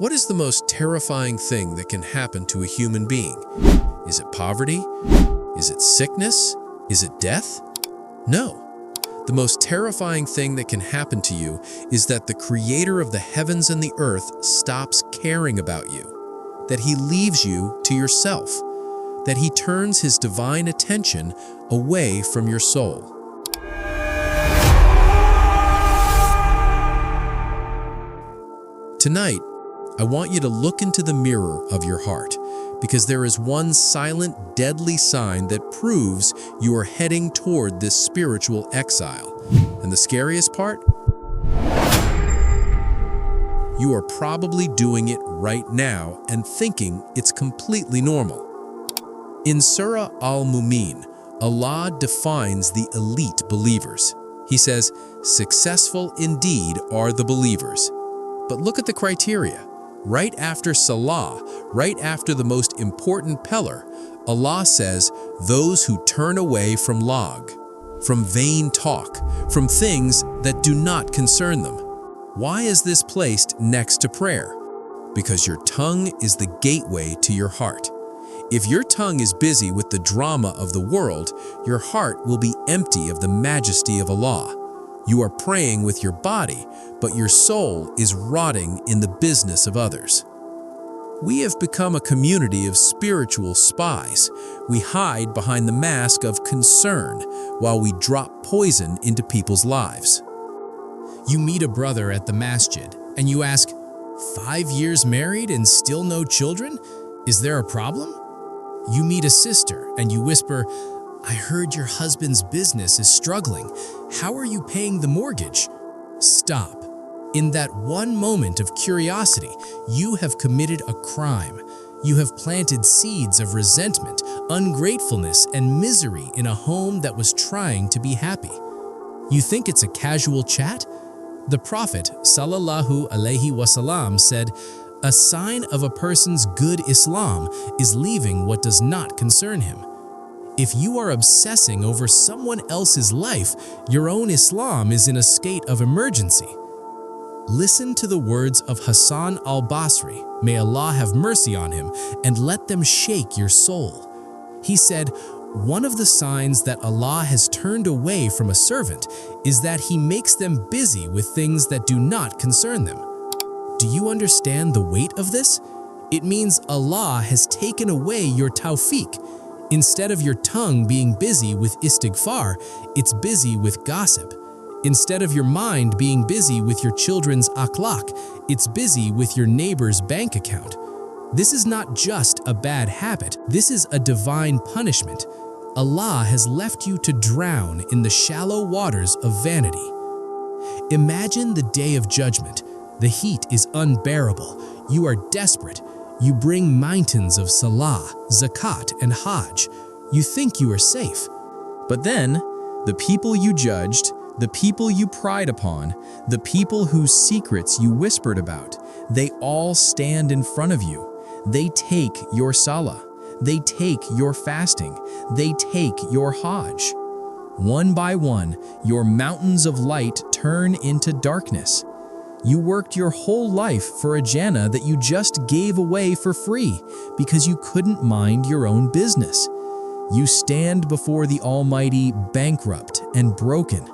What is the most terrifying thing that can happen to a human being? Is it poverty? Is it sickness? Is it death? No. The most terrifying thing that can happen to you is that the Creator of the heavens and the earth stops caring about you, that He leaves you to yourself, that He turns His divine attention away from your soul. Tonight, I want you to look into the mirror of your heart, because there is one silent, deadly sign that proves you are heading toward this spiritual exile. And the scariest part? You are probably doing it right now and thinking it's completely normal. In Surah Al-Mu'min, Allah defines the elite believers. He says, "Successful indeed are the believers." But look at the criteria. Right after Salah, right after the most important pillar, Allah says, those who turn away from Laghw, from vain talk, from things that do not concern them. Why is this placed next to prayer? Because your tongue is the gateway to your heart. If your tongue is busy with the drama of the world, your heart will be empty of the majesty of Allah. You are praying with your body, but your soul is rotting in the business of others. We have become a community of spiritual spies. We hide behind the mask of concern while we drop poison into people's lives. You meet a brother at the masjid and you ask, 5 years married and still no children? Is there a problem? You meet a sister and you whisper, I heard your husband's business is struggling. How are you paying the mortgage? Stop. In that one moment of curiosity, you have committed a crime. You have planted seeds of resentment, ungratefulness, and misery in a home that was trying to be happy. You think it's a casual chat? The Prophet ﷺ said, a sign of a person's good Islam is leaving what does not concern him. If you are obsessing over someone else's life, your own Islam is in a state of emergency. Listen to the words of Hasan Al Basri, may Allah have mercy on him, and let them shake your soul. He said, one of the signs that Allah has turned away from a servant is that He makes them busy with things that do not concern them. Do you understand the weight of this? It means Allah has taken away your tawfiq. Instead of your tongue being busy with istighfar, it's busy with gossip. Instead of your mind being busy with your children's akhlaq, it's busy with your neighbor's bank account. This is not just a bad habit, this is a divine punishment. Allah has left you to drown in the shallow waters of vanity. Imagine the day of judgment. The heat is unbearable. You are desperate. You bring mountains of salah, zakat, and hajj. You think you are safe. But then, the people you judged, the people you pried upon, the people whose secrets you whispered about, they all stand in front of you. They take your salah. They take your fasting. They take your hajj. One by one, your mountains of light turn into darkness. You worked your whole life for a Jannah that you just gave away for free because you couldn't mind your own business. You stand before the Almighty bankrupt and broken.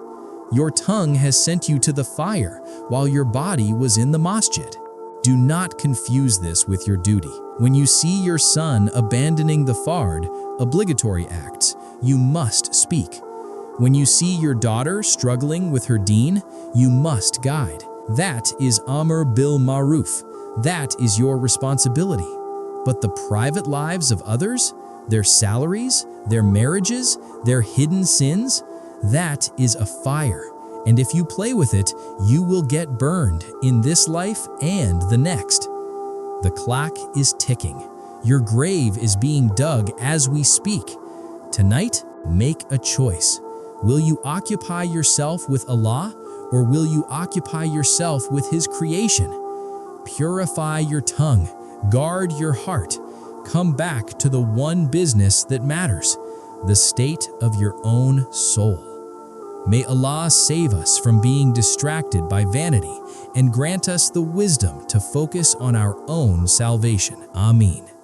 Your tongue has sent you to the fire while your body was in the masjid. Do not confuse this with your duty. When you see your son abandoning the fard, obligatory acts, you must speak. When you see your daughter struggling with her deen, you must guide. That is Amr bil Maruf. That is your responsibility. But the private lives of others, their salaries, their marriages, their hidden sins, that is a fire. And if you play with it, you will get burned in this life and the next. The clock is ticking. Your grave is being dug as we speak. Tonight, make a choice. Will you occupy yourself with Allah, or will you occupy yourself with His creation? Purify your tongue, guard your heart, come back to the one business that matters, the state of your own soul. May Allah save us from being distracted by vanity and grant us the wisdom to focus on our own salvation. Ameen.